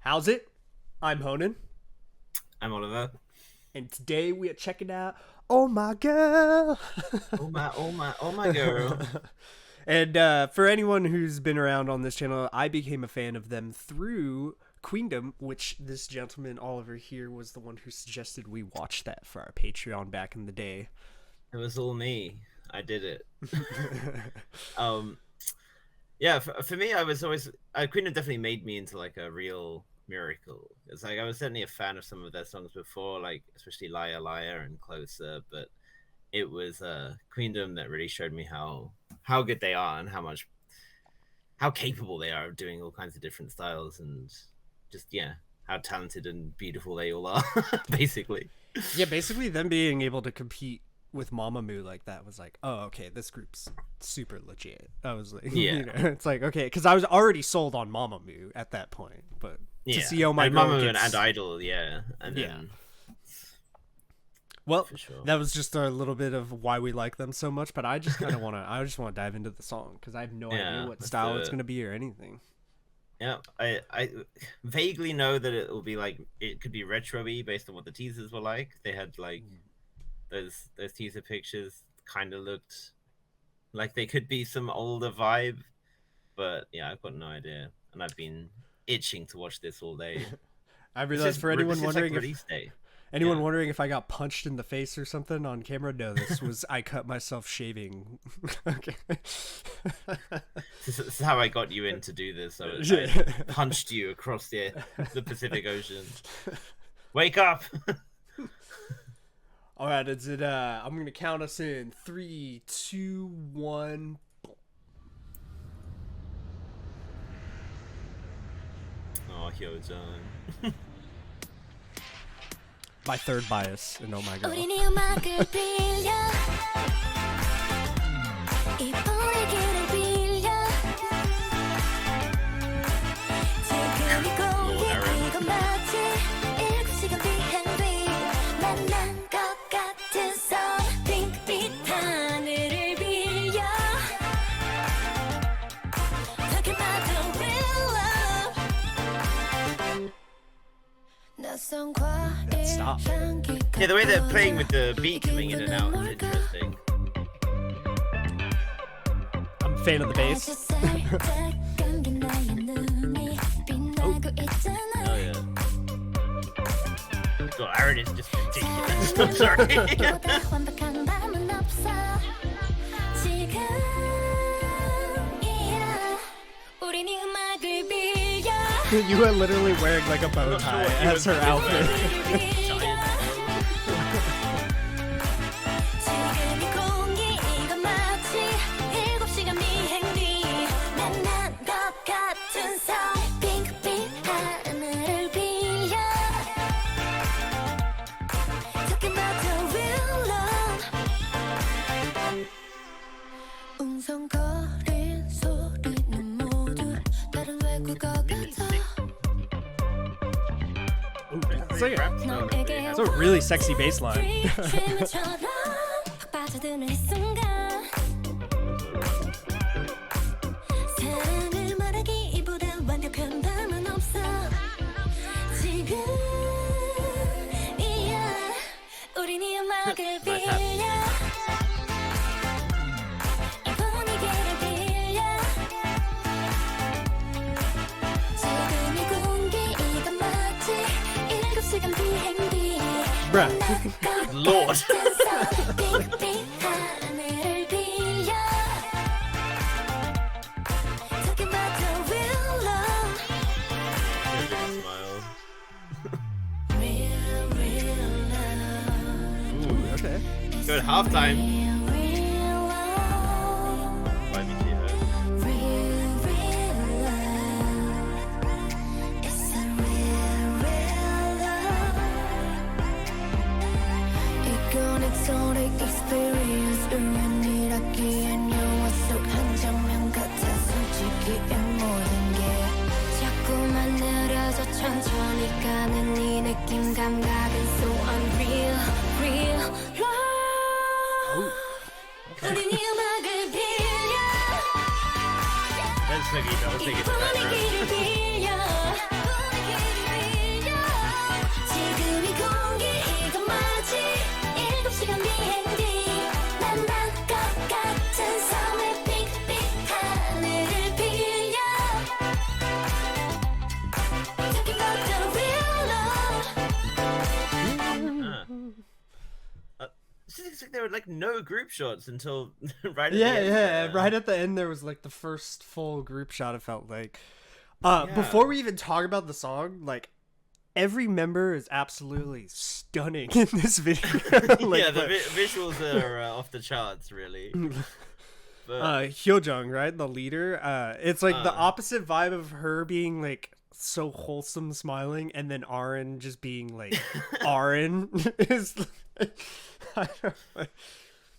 How's it? I'm Honan, I'm Oliver. and today we are checking out Oh My Girl. Oh my girl. And for anyone who's been around on this channel, I became a fan of them through Queendom, which this gentleman Oliver here was the one who suggested we watch that for our Patreon back in the day. It was all me. I did it. um, yeah. For me, I was always Queen have definitely made me into like a real miracle. It's like I was certainly a fan of some of their songs before, like especially Liar Liar and Closer, but it was Queendom that really showed me how good they are and how capable they are of doing all kinds of different styles and just how talented and beautiful they all are basically. Yeah, basically them being able to compete with Mamamoo like that was like, oh, okay, this group's super legit. I was like, it's like, okay, because I was already sold on Mamamoo at that point, but to see Oh My Girl Mamamoo and Idol, and then well, for sure. that was just a little bit of why we like them so much, but I just kind of want to, I just want to dive into the song because I have no idea what style it's going to be or anything. Yeah, I vaguely know that it will be like, it could be retro-y based on what the teasers were like. They had like those teaser pictures kind of looked like they could be some older vibe, but yeah, I've got no idea, and I've been itching to watch this all day. I realized for anyone wondering wondering if I got punched in the face or something on camera, no, this was I cut myself shaving. Okay. This is how I got you in to do this. So I punched you across the Pacific Ocean. Wake up! All right, is it? I'm gonna count us in 3, 2, 1. Oh, Hyo-jung. My third bias in Oh My Girl. Stop. Yeah, the way they're playing with the beat coming in and out is interesting. I'm a fan of the bass. Oh yeah. God, Aaron is just ridiculous. I'm sorry. You are literally wearing like a bow tie as her outfit. It's a really sexy bass line. Bruh. Lord. Ooh, okay. Good halftime. That's Snooki. I'll take it to that. there were like no group shots until right at the Yeah, end. yeah. Right at the end, there was like the first full group shot. It felt like. Yeah. Before we even talk about the song, like every member is absolutely stunning in this video. Like, yeah, the visuals are off the charts, really. But Hyojung, right, the leader. It's like the opposite vibe of her being like so wholesome, smiling, and then Aaron just being like Aaron is. I don't know.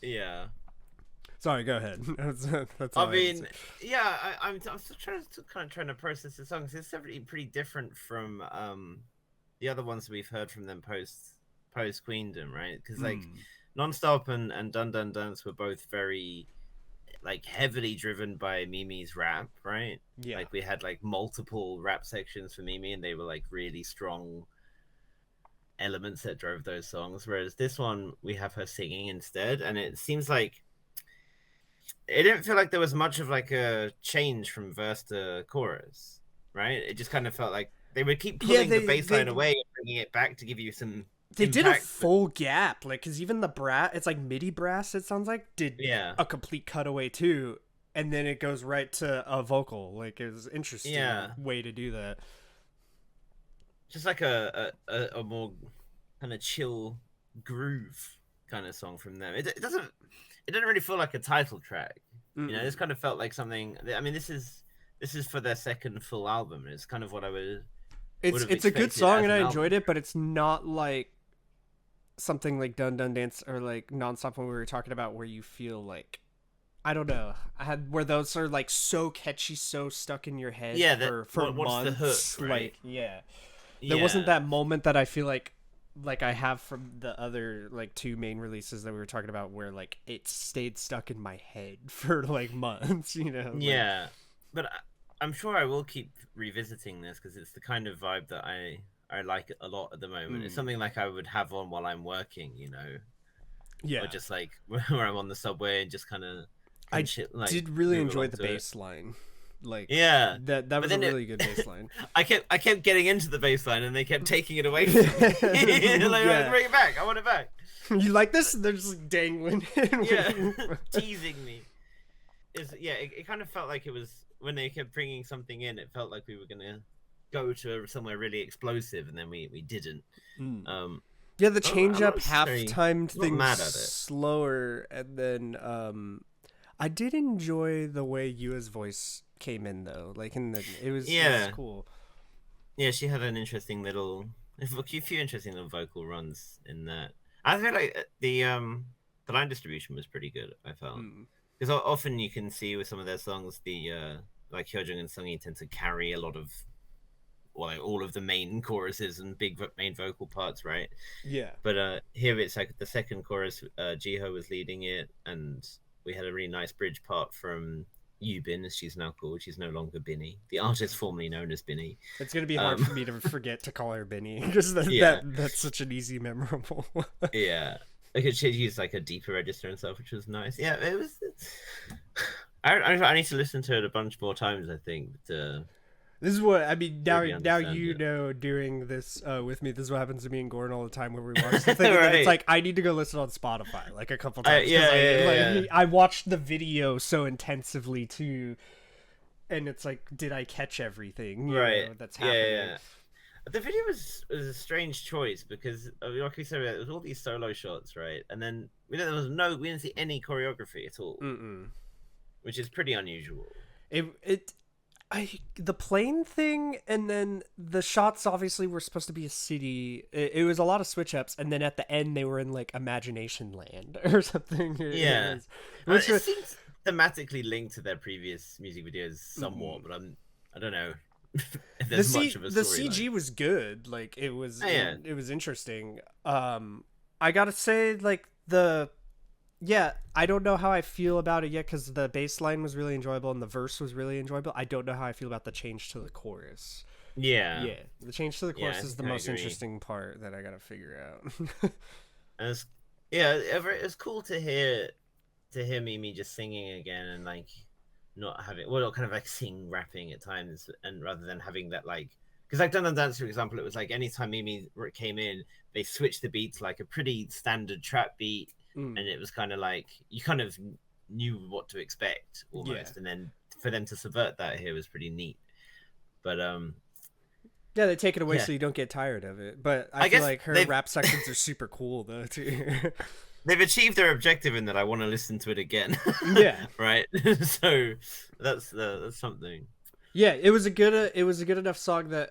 Yeah. Sorry, go ahead. That's all I mean, yeah, I'm still trying to process the songs. It's definitely pretty different from the other ones we've heard from them post Queendom, right? Because like Nonstop and Dun Dun Dance were both very like heavily driven by Mimi's rap, right? Yeah. Like we had like multiple rap sections for Mimi, and they were like really strong elements that drove those songs. Whereas this one, we have her singing instead, and it seems like it didn't feel like there was much of like a change from verse to chorus, right? It just kind of felt like they would keep pulling the bass line away and bringing it back to give you some. They did a full gap, like, because even the brass, it's like MIDI brass, it sounds like, did a complete cutaway too, and then it goes right to a vocal. Like, it was interesting way to do that. Just like a more kind of chill groove kind of song from them. It doesn't really feel like a title track. You know, this kind of felt like something. I mean, this is for their second full album. It's kind of what I would. It's a good song and I enjoyed it, but it's not like something like Dun Dun Dance or like Nonstop when we were talking about where you feel like, I don't know, where those are like so catchy, so stuck in your head for months. The hook, right? Like there wasn't that moment that I feel like I have from the other like two main releases that we were talking about where like it stayed stuck in my head for like months, you know. Yeah, but I'm sure I will keep revisiting this because it's the kind of vibe that I like a lot at the moment. It's something like I would have on while I'm working, you know. Yeah. Or just like where I'm on the subway and just kind of. I did really enjoy the bass line. Like that was a really good bass line. I kept getting into the bass line and they kept taking it away from me. Like, bring it back. I want it back. You like this? They're just like dangling. Teasing me. It kind of felt like it was when they kept bringing something in. It felt like we were gonna go to somewhere really explosive, and then we didn't. The change up halftime thing slower, and then I did enjoy the way Yua's voice came in though. Like it was cool. Yeah, she had an interesting little, a few interesting little vocal runs in that. I feel like the line distribution was pretty good. I felt because often you can see with some of their songs, the like Hyojung and Sungi tend to carry a lot of, all of the main choruses and big main vocal parts, right? Yeah. But here it's like the second chorus, Jiho was leading it, and we had a really nice bridge part from Yubin, as she's now called. She's no longer Binny, the artist formerly known as Binny. It's gonna be hard for me to forget to call her Binny because that's such an easy memorable. Yeah. Like she used like a deeper register and stuff, which was nice. Yeah, it was. I need to listen to it a bunch more times. I think. This is what I mean. Now you know, doing this with me. This is what happens to me and Gordon all the time when we watch the thing. Right. It's like I need to go listen on Spotify like a couple times. I watched the video so intensively too, and it's like, did I catch everything? You know, that's happening. Yeah. The video was a strange choice because, like we said, there was all these solo shots, right? And then we didn't see any choreography at all, which is pretty unusual. The plane thing, and then the shots obviously were supposed to be a city. It was a lot of switch ups, and then at the end they were in like Imagination Land or something. Yeah, it seems thematically linked to their previous music videos somewhat, but I don't know. If there's much of a the CG was good. Like it was it was interesting. I gotta say, like I don't know how I feel about it yet because the bass line was really enjoyable and the verse was really enjoyable. I don't know how I feel about the change to the chorus. Yeah, the change to the chorus is the most interesting part that I gotta figure out. It's cool to hear Mimi just singing again and like not having kind of like rapping at times, and rather than having that like, because like Dun Dun Dance, for example, it was like anytime Mimi came in, they switched the beat to like a pretty standard trap beat. and it was kind of like you kind of knew what to expect almost, and then for them to subvert that here was pretty neat. But yeah, they take it away so you don't get tired of it. But I feel like her rap sections are super cool though too. They've achieved their objective in that I want to listen to it again. Yeah. Right. So that's something. Yeah, it was a good enough song that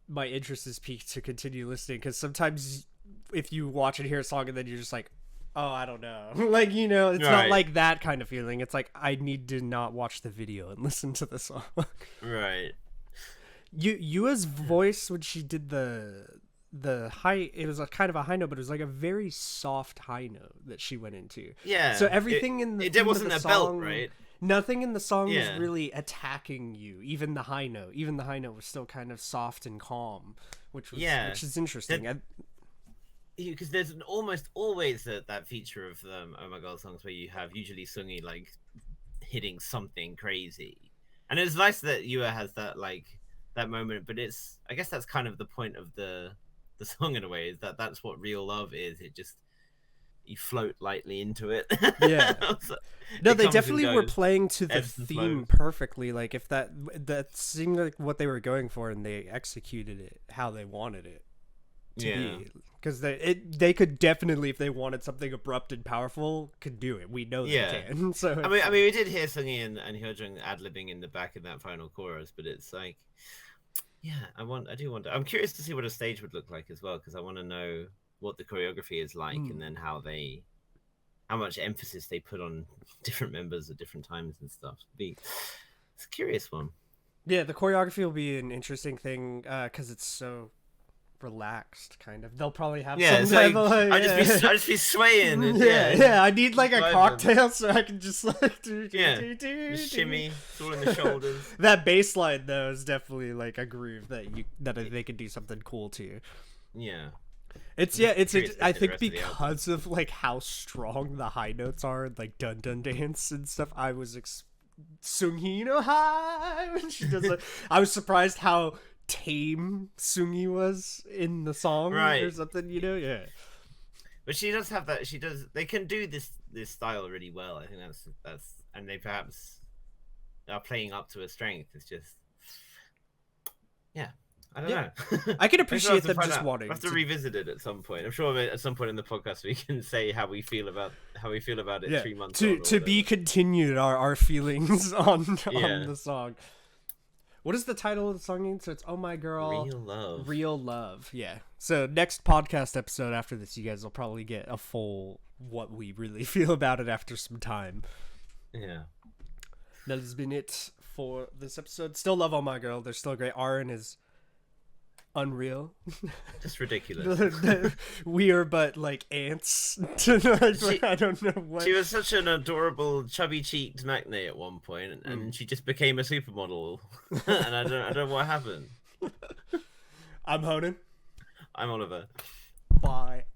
my interest is piqued to continue listening, because sometimes if you watch and hear a song and then you're just like, oh, I don't know. Like, you know, it's not like that kind of feeling. It's like, I need to not watch the video and listen to the song. Right. Yua's voice when she did the high, it was a kind of a high note, but it was like a very soft high note that she went into. Yeah. So everything it wasn't a belt, right? Nothing in the song was really attacking you. Even the high note was still kind of soft and calm, which is interesting. Because there's almost always that feature of Oh My God songs where you have usually Sungi like hitting something crazy, and it's nice that Yua has that like that moment. But I guess that's kind of the point of the song in a way, is that's what real love is. It just, you float lightly into it. Yeah. So no, they definitely were playing to the theme perfectly. Like, if that seemed like what they were going for, and they executed it how they wanted it to be. Because they could definitely, if they wanted something abrupt and powerful, could do it. We know they can. So I mean, we did hear Sungi and Hyojung ad-libbing in the back of that final chorus, but it's like, I do wonder. I'm curious to see what a stage would look like as well, because I want to know what the choreography is like, and then how much emphasis they put on different members at different times and stuff. It's a curious one. Yeah, the choreography will be an interesting thing, because it's so relaxed, kind of. They'll probably have some type of like, I just be swaying. And, I need like a cocktail so I can just like shimmy, it's all in the shoulders. That bass line though is definitely like a groove that they could do something cool to. Yeah. It's I think because of like how strong the high notes are, like dun dun dance and stuff. I was Sungi no Hai when she does it. I was surprised how tame Sungi was in the song, or something, you know. But she does have that. They can do this style really well. I think that's and they perhaps are playing up to her strength. It's just I don't know. I can appreciate them just wanting. I have to revisit it at some point. I'm sure at some point in the podcast we can say how we feel about it 3 months to be continued. Our feelings on the song. What is the title of the song again? So it's Oh My Girl, Real Love. Yeah. So next podcast episode after this, you guys will probably get a full what we really feel about it after some time. Yeah. That has been it for this episode. Still love Oh My Girl. They're still great. Aaron is unreal. Just ridiculous. We are but like ants. I don't know what. She was such an adorable, chubby-cheeked matinee at one point, and she just became a supermodel. And I don't know what happened. I'm Honan. I'm Oliver. Bye.